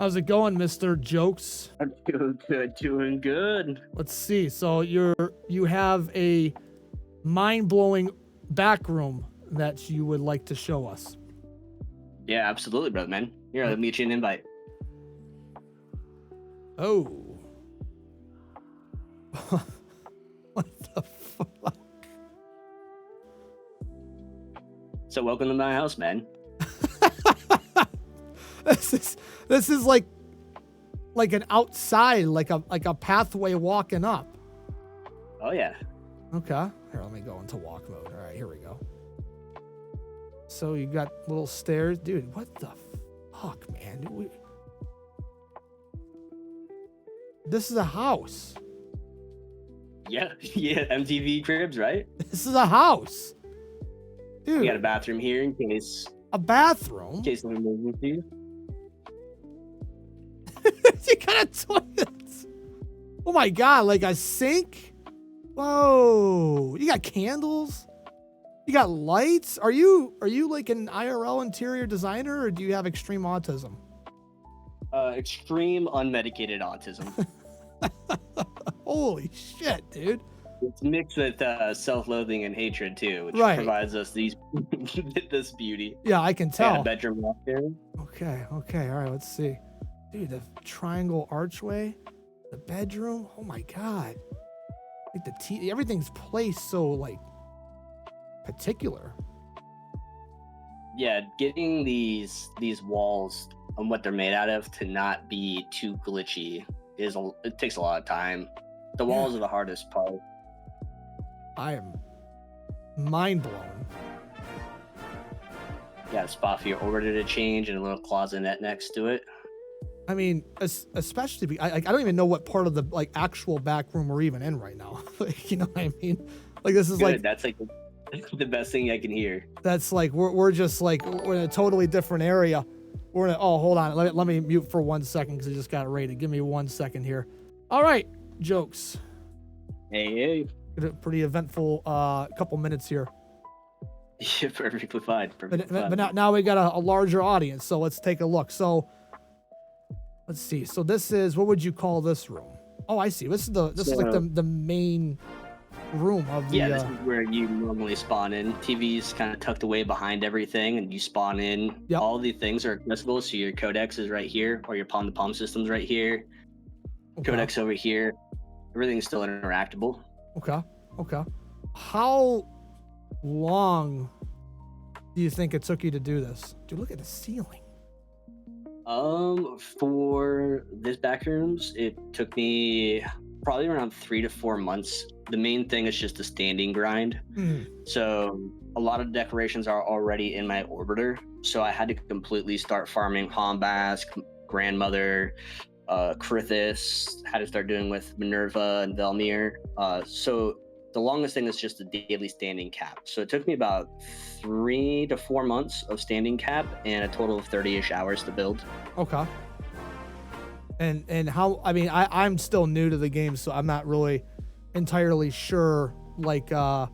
How's it going, Mr. Jokes? I'm doing good, doing good. Let's see. So you have a mind-blowing back room that you would like to show us. Yeah, absolutely, brother, man. Here, let me get you an invite. Oh. What the fuck? So welcome to my house, man. This is like an outside, like a pathway walking up. Oh yeah. Okay. Here, let me go into walk mode. All right, here we go. So you got little stairs. Dude, what the fuck, man? This is a house. Yeah, yeah, MTV cribs, right? This is a house. Dude. We got a bathroom here in case. A bathroom? In case of emergency. You got a toilet. Oh my god, like a sink? Whoa. You got candles? You got lights? Are you like an IRL interior designer, or do you have extreme autism? Extreme unmedicated autism. Holy shit, dude. It's mixed with self-loathing and hatred too, which Right. provides us this beauty. Yeah, I can tell. Yeah, bedroom walk there. Okay, all right, let's see. Dude, the triangle archway, the bedroom. Oh my god. Like the everything's placed so like particular. Yeah, getting these walls and what they're made out of to not be too glitchy it takes a lot of time. The walls are the hardest part. I am mind blown. Got a spot for your order to change and a little closet next to it. I mean, especially I don't even know what part of the like actual back room we're even in right now. Like, you know what I mean? Like this is Good. like That's like the best thing I can hear. That's like we're just like we're in a totally different area. We're in hold on, let me mute for 1 second because I just got rated. Give me 1 second here. All right, Jokes. Hey. Pretty eventful couple minutes here. Yeah, perfectly fine. But now we got a larger audience, so let's take a look. So let's see. So this is, what would you call this room? Oh, I see. This is like the main room of the. Yeah, this is where you normally spawn in. TV's kind of tucked away behind everything, and you spawn in. Yep. All the things are accessible. So your codex is right here, or your palm-to-palm system's right here. Okay. Codex over here. Everything's still interactable. Okay. How long do you think it took you to do this? Dude, look at the ceiling. For this backrooms, it took me probably around 3 to 4 months. The main thing is just the standing grind. So a lot of decorations are already in my orbiter. So I had to completely start farming Hombask, Grandmother, Krithis, had to start doing with Minerva and Velmir. So the longest thing is just the daily standing cap. So it took me about 3 to 4 months of standing cap and a total of 30-ish hours to build. Okay. And how, I mean, I'm still new to the game, so I'm not really entirely sure like the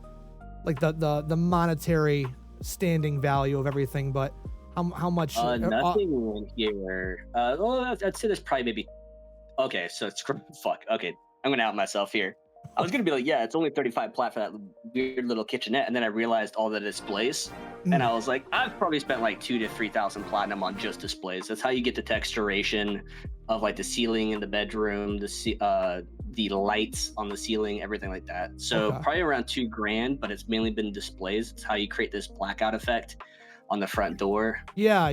monetary standing value of everything, but how much nothing in here. Well, I'd say there's probably maybe. Okay, so fuck. Okay, I'm gonna out myself here. I was gonna be like, yeah, it's only 35 plat for that weird little kitchenette, and then I realized all the displays, and I was like, I've probably spent like 2,000 to 3,000 platinum on just displays. That's how you get the texturation of like the ceiling in the bedroom, the lights on the ceiling, everything like that. So probably around $2,000, but it's mainly been displays. It's how you create this blackout effect on the front door. Yeah.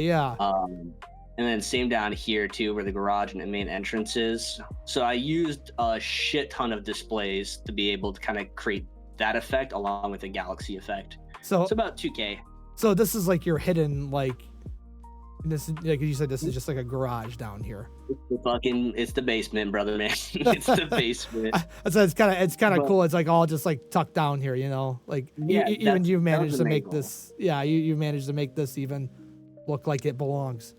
And then same down here too, where the garage and the main entrance is. So I used a shit ton of displays to be able to kind of create that effect along with the galaxy effect. So it's about 2K. So this is like your hidden, like, this, like you said, this is just like a garage down here. It's the basement, brother, man. It's the basement. So it's kind of cool. It's like all just like tucked down here, you know, like even you managed to make this. Yeah, you managed to make this even look like it belongs.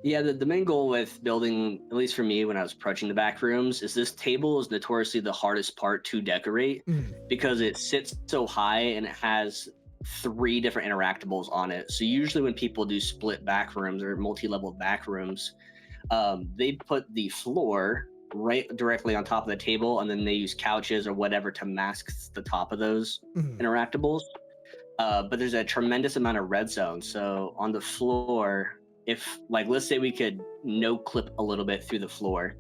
Yeah, the main goal with building, at least for me when I was approaching the back rooms, is this table is notoriously the hardest part to decorate because it sits so high and it has 3 different interactables on it. So usually when people do split back rooms or multi-level back rooms, They put the floor right directly on top of the table, and then they use couches or whatever to mask the top of those interactables. But there's a tremendous amount of red zone. So on the floor, if like let's say we could no clip a little bit through the floor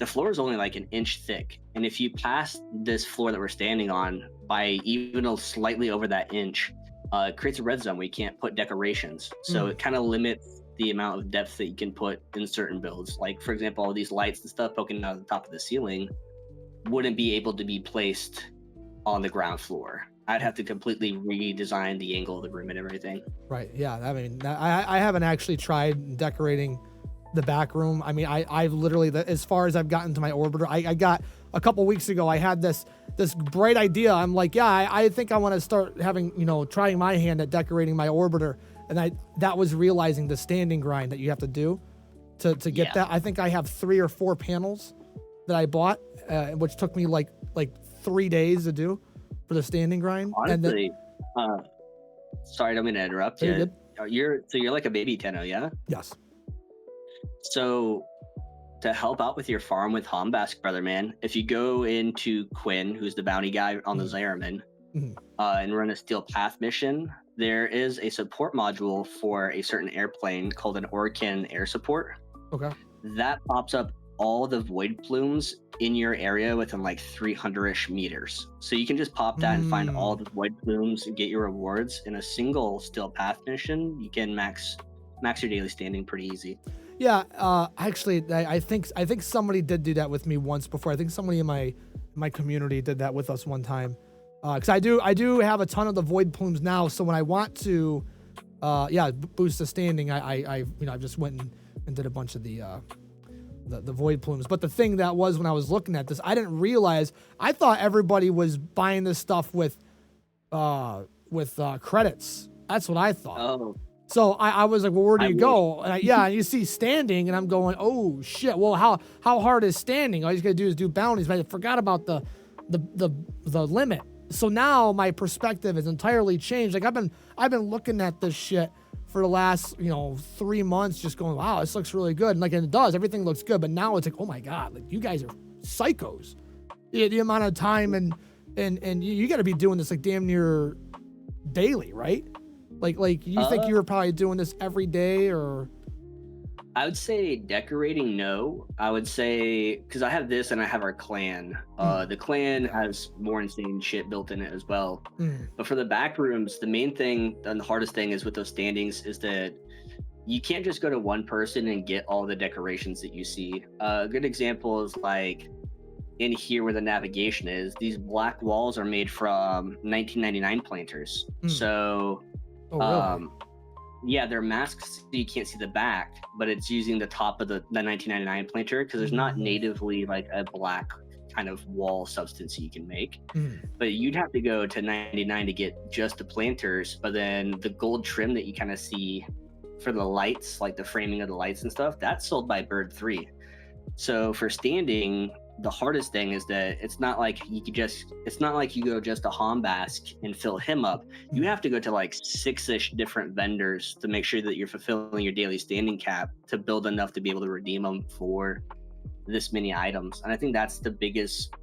is only like an inch thick, and if you pass this floor that we're standing on by even slightly over that inch, it creates a red zone where you can't put decorations. So it kind of limits the amount of depth that you can put in certain builds. Like for example, all these lights and stuff poking out of the top of the ceiling wouldn't be able to be placed on the ground floor. I'd have to completely redesign the angle of the room and everything. Right. Yeah. I mean, I haven't actually tried decorating the back room. I mean, I've literally, as far as I've gotten to my orbiter, I got a couple weeks ago, I had this bright idea. I'm like, yeah, I think I want to start having, trying my hand at decorating my orbiter. And that was realizing the standing grind that you have to do to get that. I think I have 3 or 4 panels that I bought, which took me like 3 days to do for the standing grind. Honestly, sorry, I don't mean to interrupt you. You're good. You're like a baby Tenno, yeah? Yes. So to help out with your farm with Hombask, brother man, if you go into Quinn, who's the bounty guy on the Zariman, and run a Steel Path mission, there is a support module for a certain airplane called an Orkin Air Support. Okay. That pops up all the void plumes in your area within like 300-ish meters. So you can just pop that and find all the void plumes and get your rewards in a single Steel Path mission. You can max your daily standing pretty easy. Yeah, actually, I think somebody did do that with me once before. I think somebody in my community did that with us one time. Because I do have a ton of the void plumes now. So when I want to, boost the standing, I just went and did a bunch of the void plumes. But the thing that was when I was looking at this, I didn't realize. I thought everybody was buying this stuff with credits. That's what I thought. Oh. So I was like, well, where do you go? And and you see standing, and I'm going, oh shit. Well, how hard is standing? All you gotta do is do bounties. But I forgot about the limit. So now my perspective has entirely changed. Like I've been looking at this shit for the last 3 months, just going, wow, this looks really good. And it does. Everything looks good. But now it's like, oh my god, like you guys are psychos. The amount of time and you got to be doing this like damn near daily, right? Like you think you were probably doing this every day, or? I would say decorating, no. I would say, because I have this and I have our clan. The clan has more insane shit built in it as well. But for the back rooms, the main thing and the hardest thing is with those standings is that you can't just go to one person and get all the decorations that you see. A good example is like in here where the navigation is, these black walls are made from 1999 planters. So really? Yeah, they're masks so you can't see the back, but it's using the top of the 1999 planter because there's not natively like a black kind of wall substance you can make. But you'd have to go to 99 to get just the planters, but then the gold trim that you kind of see for the lights, like the framing of the lights and stuff, that's sold by Bird 3. So for standing, the hardest thing is that it's not like you go just to Hombask and fill him up. You have to go to like 6-ish different vendors to make sure that you're fulfilling your daily standing cap to build enough to be able to redeem them for this many items. And I think that's the biggest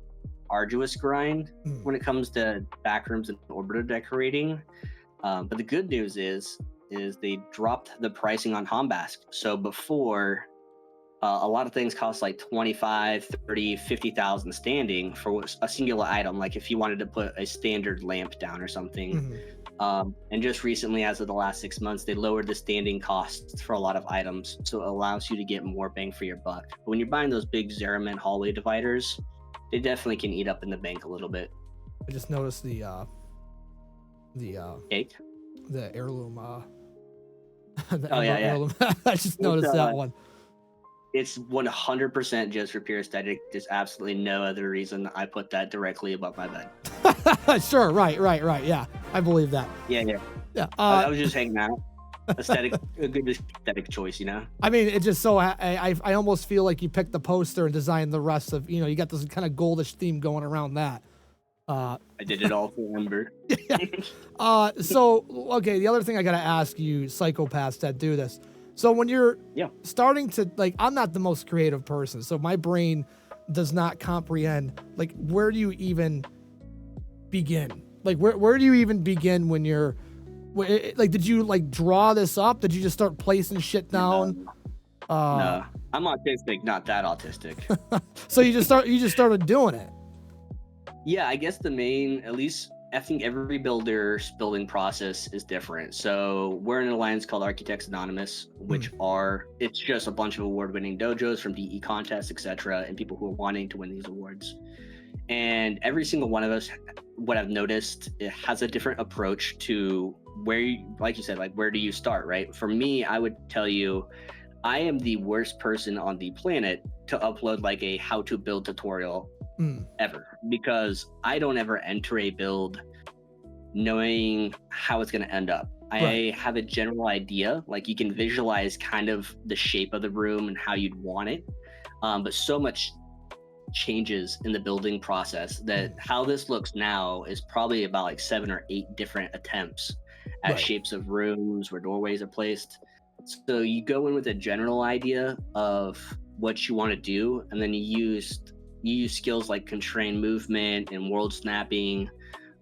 arduous grind when it comes to backrooms and orbiter decorating. But the good news is they dropped the pricing on Hombask. So before, a lot of things cost like 25, 30, 50,000 standing for a singular item. Like if you wanted to put a standard lamp down or something. And just recently, as of the last 6 months, they lowered the standing costs for a lot of items. So it allows you to get more bang for your buck. But when you're buying those big Zariman hallway dividers, they definitely can eat up in the bank a little bit. I just noticed the cake? The heirloom. Yeah. Heirloom. I just noticed that one. It's 100% just for pure aesthetic. There's absolutely no other reason I put that directly above my bed. Sure, right. Yeah, I believe that. Yeah. I was just hanging out. A good aesthetic choice, I mean, it just so I almost feel like you picked the poster and designed the rest of, you got this kind of goldish theme going around that. I did it all for Ember. So, okay, the other thing I got to ask you, psychopaths that do this. So when you're starting to, like, I'm not the most creative person, so my brain does not comprehend, like, where do you even begin? Like, where do you even begin when you're, like, did you, like, draw this up? Did you just start placing shit down? No, I'm autistic, not that autistic. So you just started doing it. Yeah, I guess at least I think every builder's building process is different. So we're in an alliance called Architects Anonymous, which it's just a bunch of award-winning dojos from DE contests, etc., and people who are wanting to win these awards. And every single one of us, what I've noticed, it has a different approach to like you said, like, where do you start, right? For me, I would tell you, I am the worst person on the planet to upload like a how to build tutorial ever, because I don't ever enter a build knowing how it's going to end up. I have a general idea, like you can visualize kind of the shape of the room and how you'd want it, but so much changes in the building process that how this looks now is probably about like 7 or 8 different attempts at shapes of rooms where doorways are placed. So you go in with a general idea of what you want to do, and then you use skills like constrained movement and world snapping,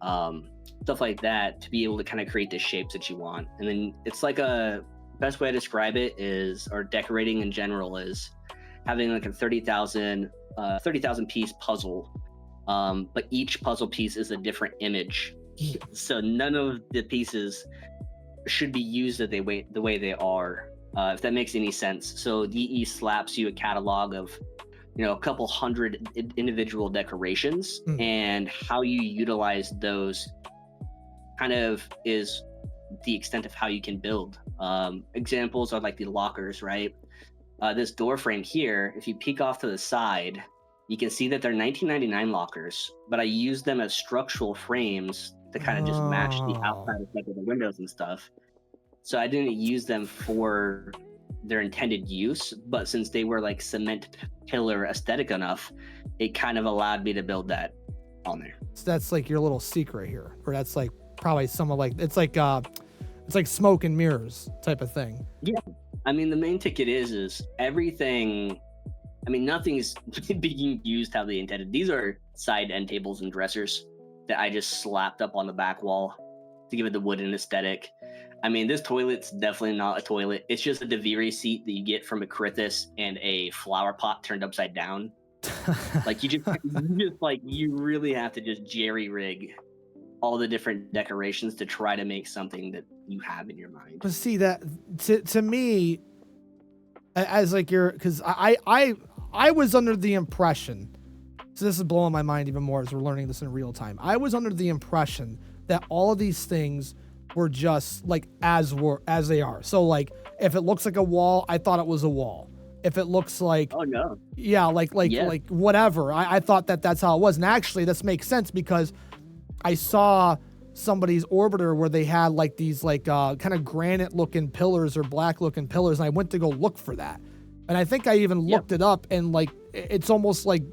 stuff like that, to be able to kind of create the shapes that you want. And then it's like a best way to describe it is, or decorating in general, is having like a 30,000 piece puzzle, but each puzzle piece is a different image. So none of the pieces should be used the way they are, if that makes any sense. So DE slaps you a catalog of, a couple hundred individual decorations, and how you utilize those kind of is the extent of how you can build. Examples are like the lockers, right? This door frame here, if you peek off to the side, you can see that they're 1999 lockers, but I use them as structural frames to kind of just match the outside effect of the windows and stuff. So I didn't use them for their intended use, but since they were like cement pillar aesthetic enough, it kind of allowed me to build that on there. So that's like your little secret here, or that's like probably some of like, it's like smoke and mirrors type of thing. Yeah. I mean, the main ticket is everything. I mean, nothing is being used how they intended. These are side end tables and dressers that I just slapped up on the back wall to give it the wooden aesthetic. I mean, this toilet's definitely not a toilet. It's just a Deviri seat that you get from a Crithis and a flower pot turned upside down. Like you really have to just jerry rig all the different decorations to try to make something that you have in your mind. But see, that to me, as like because I was under the impression, so this is blowing my mind even more as we're learning this in real time. I was under the impression that all of these things were just like as they are. So like if it looks like a wall, I thought it was a wall. If it looks like, oh no, yeah, like whatever, I thought that's how it was. And actually, this makes sense because I saw somebody's orbiter where they had like these like kind of granite looking pillars or black looking pillars, and I went to go look for that. And I think I even looked it up, and like it's almost like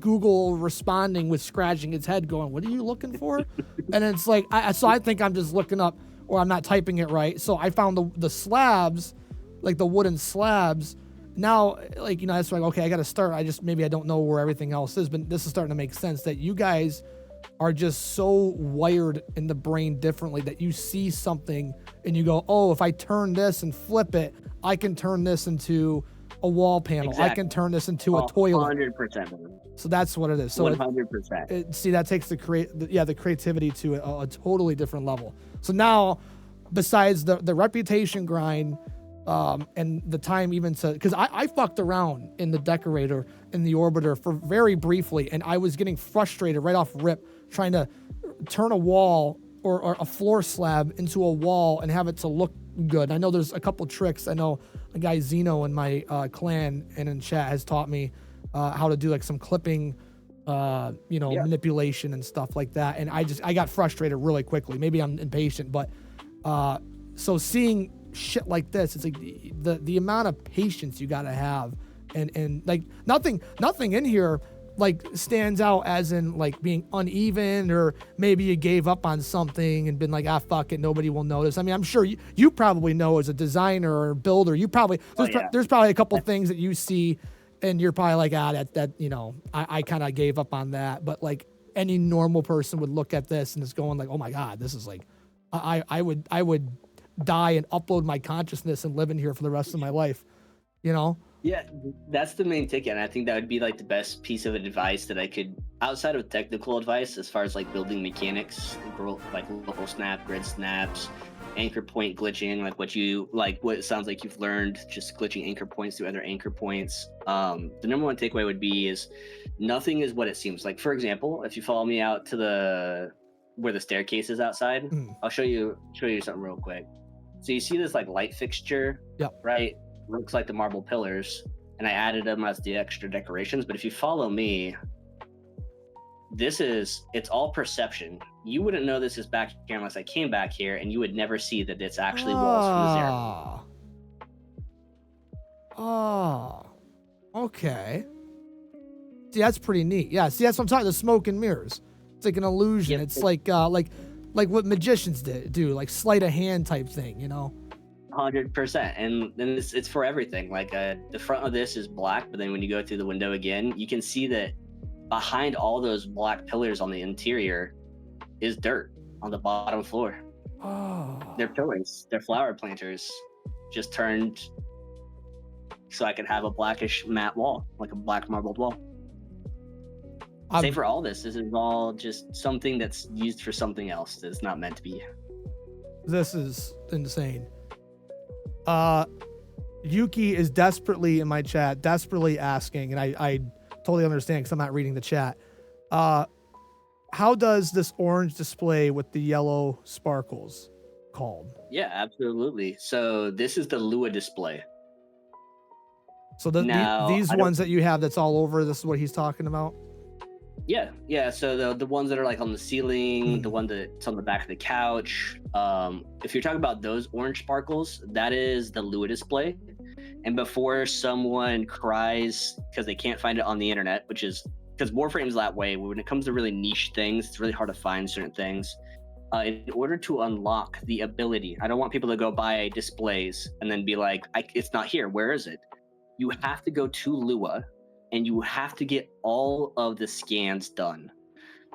Google responding with scratching its head going, what are you looking for? And it's like, so I think I'm just looking up, or I'm not typing it right. So I found the slabs, like the wooden slabs. Now, like, that's like, okay, I got to start. Maybe I don't know where everything else is, but this is starting to make sense that you guys are just so wired in the brain differently that you see something and you go, oh, if I turn this and flip it, I can turn this into a wall panel. Exactly. I can turn this into a toilet. 100%. So that's what it is. So 100%. See, that takes the creativity to a totally different level. So now, besides the reputation grind, and the time even to, because I fucked around in the decorator in the orbiter for very briefly, and I was getting frustrated right off rip trying to turn a wall or a floor slab into a wall and have it to look good. I know there's a couple tricks. I know a guy Zeno in my clan and in chat has taught me how to do like some clipping, manipulation and stuff like that. And I got frustrated really quickly. Maybe I'm impatient, but so seeing shit like this, it's like the amount of patience you gotta have, and like nothing in here like stands out as in like being uneven, or maybe you gave up on something and been like, ah, fuck it, nobody will notice? I mean, I'm sure you probably know as a designer or builder, you probably, there's probably a couple things that you see and you're probably like, that, you know, I kind of gave up on that. But like any normal person would look at this and it's going like, oh my God, this is like, I would die and upload my consciousness and live in here for the rest of my life, you know? Yeah, that's the main ticket. And I think that would be like the best piece of advice that I could, outside of technical advice, as far as like building mechanics, like local snap, grid snaps, anchor point glitching, like what it sounds like you've learned, just glitching anchor points to other anchor points. The number one takeaway would be is nothing is what it seems. Like, for example, if you follow me out to where the staircase is outside, I'll show you something real quick. So you see this like light fixture, right? Looks like the marble pillars, and I added them as the extra decorations. But if you follow me, it's all perception. You wouldn't know this is back here unless I came back here, and you would never see that it's actually walls from this area. Oh, okay. See, that's pretty neat. Yeah, see, that's what I'm talking. The smoke and mirrors. It's like an illusion. It's like what magicians do, like sleight of hand type thing, you know. 100%, and then it's for everything. Like the front of this is black, but then when you go through the window again, you can see that behind all those black pillars on the interior is dirt on the bottom floor. Oh, They're pillars, they're flower planters, just turned so I could have a blackish matte wall, like a black marbled wall. Say for all this is all just something that's used for something else that's not meant to be. This is insane. Yuki is desperately in my chat, desperately asking, and I totally understand because I'm not reading the chat. How does this orange display with the yellow sparkles called? Yeah, absolutely. So this is the Lua display. So these ones that you have that's all over, this is what he's talking about? Yeah. So the ones that are like on the ceiling, the one that's on the back of the couch. If you're talking about those orange sparkles, that is the Lua display. And before someone cries because they can't find it on the internet, which is because Warframe's that way, when it comes to really niche things, it's really hard to find certain things. In order to unlock the ability, I don't want people to go buy displays and then be like, it's not here. Where is it? You have to go to Lua, and you have to get all of the scans done.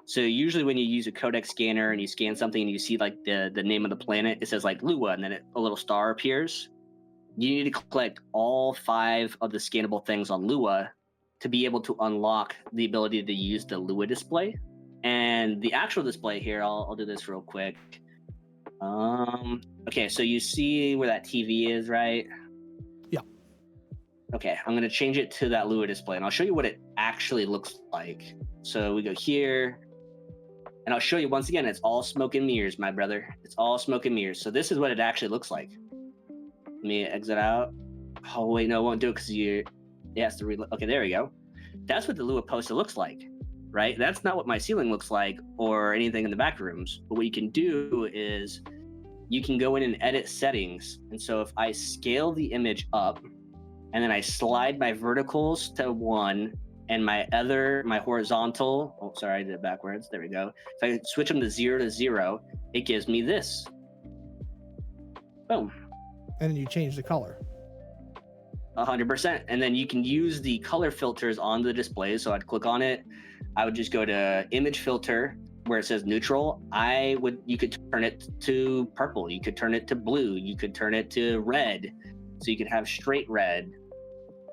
So usually when you use a codec scanner and you scan something and you see like the name of the planet, it says like Lua, and then a little star appears. You need to collect all 5 of the scannable things on Lua to be able to unlock the ability to use the Lua display. And the actual display here, I'll do this real quick. Okay, so you see where that TV is, right? Okay, I'm going to change it to that Lua display, and I'll show you what it actually looks like. So we go here, and I'll show you once again, it's all smoke and mirrors, my brother. It's all smoke and mirrors. So this is what it actually looks like. Let me exit out. Oh, wait, no, it won't do it because it has to reload. Okay, there we go. That's what the Lua poster looks like, right? That's not what my ceiling looks like or anything in the back rooms. But what you can do is you can go in and edit settings. And so if I scale the image up, and then I slide my verticals to 1 and my horizontal, oh, sorry, I did it backwards. There we go. If I switch them to 0 to 0, it gives me this. Boom. And then you change the color. 100%. And then you can use the color filters on the display. So I'd click on it. I would just go to image filter where it says neutral. You could turn it to purple. You could turn it to blue. You could turn it to red. So you could have straight red.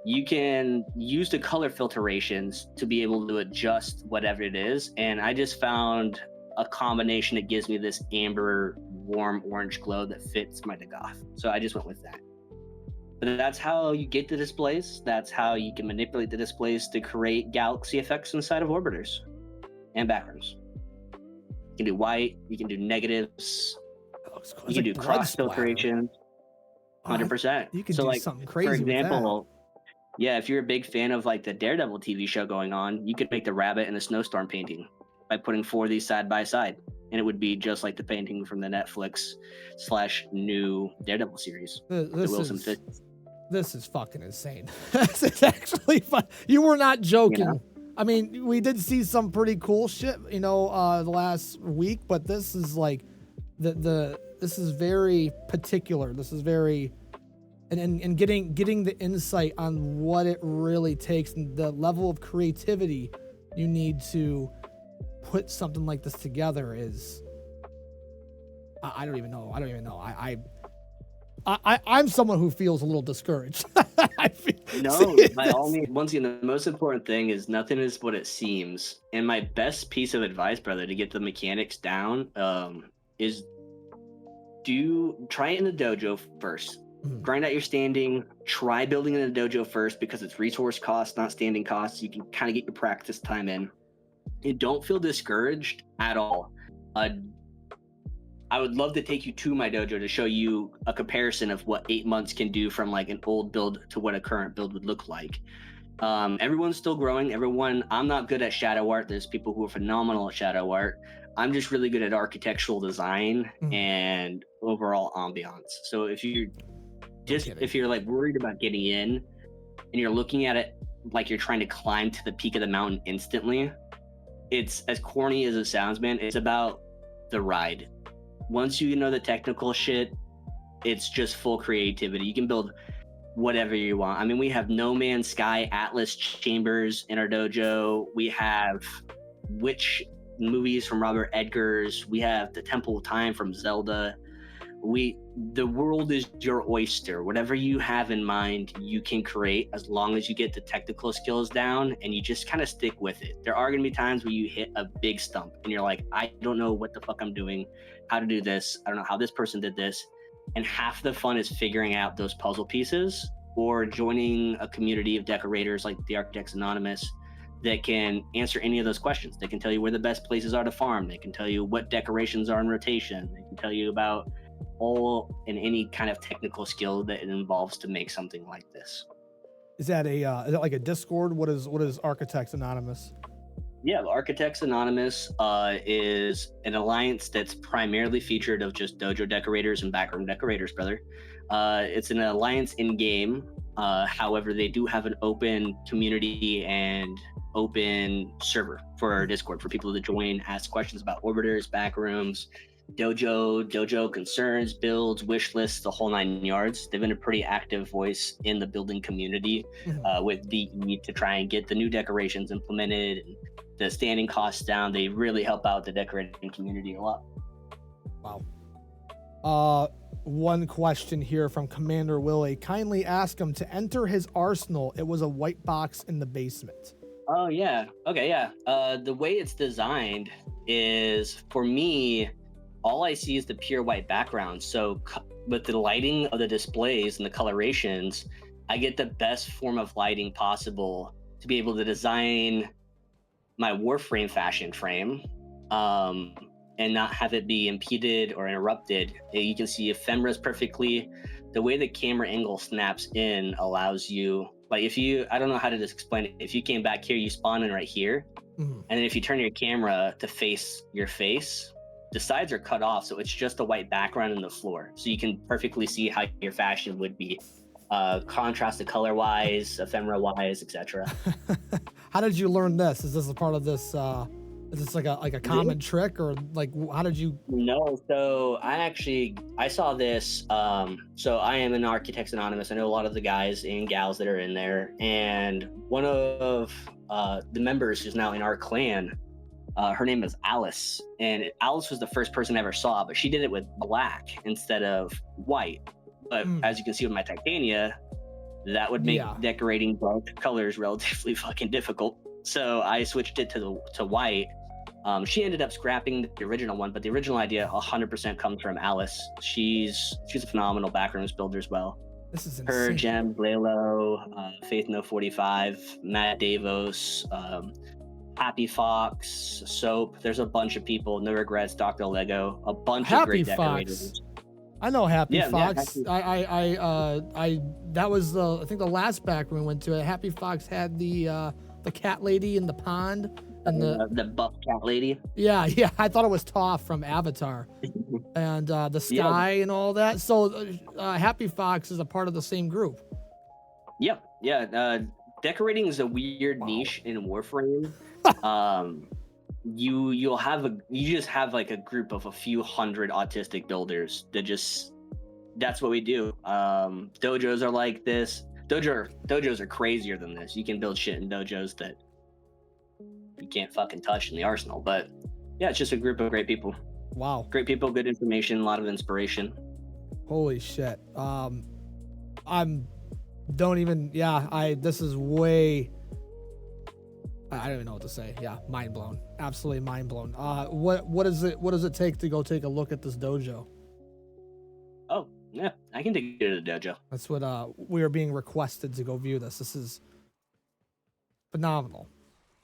You can use the color filtrations to be able to adjust whatever it is. And I just found a combination that gives me this amber, warm orange glow that fits my Dagoth. So I just went with that. But that's how you get the displays. That's how you can manipulate the displays to create galaxy effects inside of orbiters and backrooms. You can do white, you can do negatives, you can do cross filtration. 100%. You can do something crazy. For example, with that. Yeah, if you're a big fan of like the Daredevil TV show going on, you could make the rabbit and the snowstorm painting by putting 4 of these side by side, and it would be just like the painting from the Netflix / new Daredevil series. This is fucking insane. This is actually fun. You were not joking I mean, we did see some pretty cool shit, the last week, but this is like this is very particular. This is very and getting the insight on what it really takes and the level of creativity you need to put something like this together is I don't even know. I'm someone who feels a little discouraged. No, by all means. Once again, the most important thing is nothing is what it seems. And my best piece of advice, brother, to get the mechanics down, is try it in the dojo first. Grind out your standing. Try building in the dojo first because it's resource costs, not standing costs. You can kind of get your practice time in. And don't feel discouraged at all. I would love to take you to my dojo to show you a comparison of what 8 months can do from like an old build to what a current build would look like. Everyone's still growing. I'm not good at shadow art. There's people who are phenomenal at shadow art. I'm just really good at architectural design and overall ambiance. So if you're like worried about getting in and you're looking at it like you're trying to climb to the peak of the mountain instantly, it's as corny as it sounds, man. It's about the ride. Once you know the technical shit, it's just full creativity. You can build whatever you want. I mean, we have No Man's Sky Atlas chambers in our dojo. We have witch movies from Robert Edgers. We have the Temple of Time from Zelda. The world is your oyster. Whatever you have in mind, you can create as long as you get the technical skills down and you just kind of stick with it. There are going to be times where you hit a big stump and you're like, I don't know what the fuck I'm doing, how to do this. I don't know how this person did this. And half the fun is figuring out those puzzle pieces or joining a community of decorators like the Architects Anonymous that can answer any of those questions. They can tell you where the best places are to farm. They can tell you what decorations are in rotation. They can tell you about all and any kind of technical skill that it involves to make something like this. Is that like a Discord? What is Architects Anonymous? Yeah, Architects Anonymous is an alliance that's primarily featured of just dojo decorators and backroom decorators, brother. It's an alliance in game. However, they do have an open community and open server for our Discord for people to join, ask questions about orbiters, backrooms, dojo concerns, builds, wish lists, the whole 9 yards. They've been a pretty active voice in the building community with DE to try and get the new decorations implemented and the standing costs down. They really help out the decorating community a lot. Wow. One question here from Commander Willie. Kindly ask him to enter his arsenal. It was a white box in the basement. Oh, yeah. Okay, yeah. The way it's designed is, for me, all I see is the pure white background. So with the lighting of the displays and the colorations, I get the best form of lighting possible to be able to design my Warframe fashion frame and not have it be impeded or interrupted. You can see ephemeras perfectly. The way the camera angle snaps in allows you, like I don't know how to just explain it. If you came back here, you spawn in right here. And then if you turn your camera to face your face, the sides are cut off. So it's just a white background in the floor. So you can perfectly see how your fashion would be contrasted color wise, ephemera wise, etc. How did you learn this? Is this a part of this? Is this like a common trick, or like how did you? No, so I saw this. So I am an Architects Anonymous. I know a lot of the guys and gals that are in there, and one of the members who's now in our clan, her name is Alice, and Alice was the first person I ever saw, but she did it with black instead of white. But as you can see with my Titania, that would make decorating both colors relatively fucking difficult. So I switched it to white. She ended up scrapping the original one, but the original idea 100% comes from Alice. She's a phenomenal backrooms builder as well. This is insane. Her, Jem, Blalo, Faith No 45, Matt Davos, Happy Fox, Soap. There's a bunch of people. No Regrets, Dr. Lego, a bunch of great decorators. I know Happy Fox. Yeah, I that was I think the last backroom we went to. Happy Fox had the cat lady in the pond and the buff cat lady. Yeah. I thought it was Toph from Avatar, and the sky and all that. So Happy Fox is a part of the same group. Yep. Yeah. decorating is a weird niche in Warframe. You just have like a group of a few hundred autistic builders that that's what we do. Dojos are like this. Dojos are crazier than this. You can build shit in dojos that you can't fucking touch in the arsenal. But yeah, it's just a group of great people. Wow. Great people, good information, a lot of inspiration. Holy shit. This is way, I don't even know what to say. Yeah, mind blown. Absolutely mind blown. What does it take to go take a look at this dojo? Oh, yeah, I can take you to the dojo. That's what we are being requested to go view this. This is phenomenal.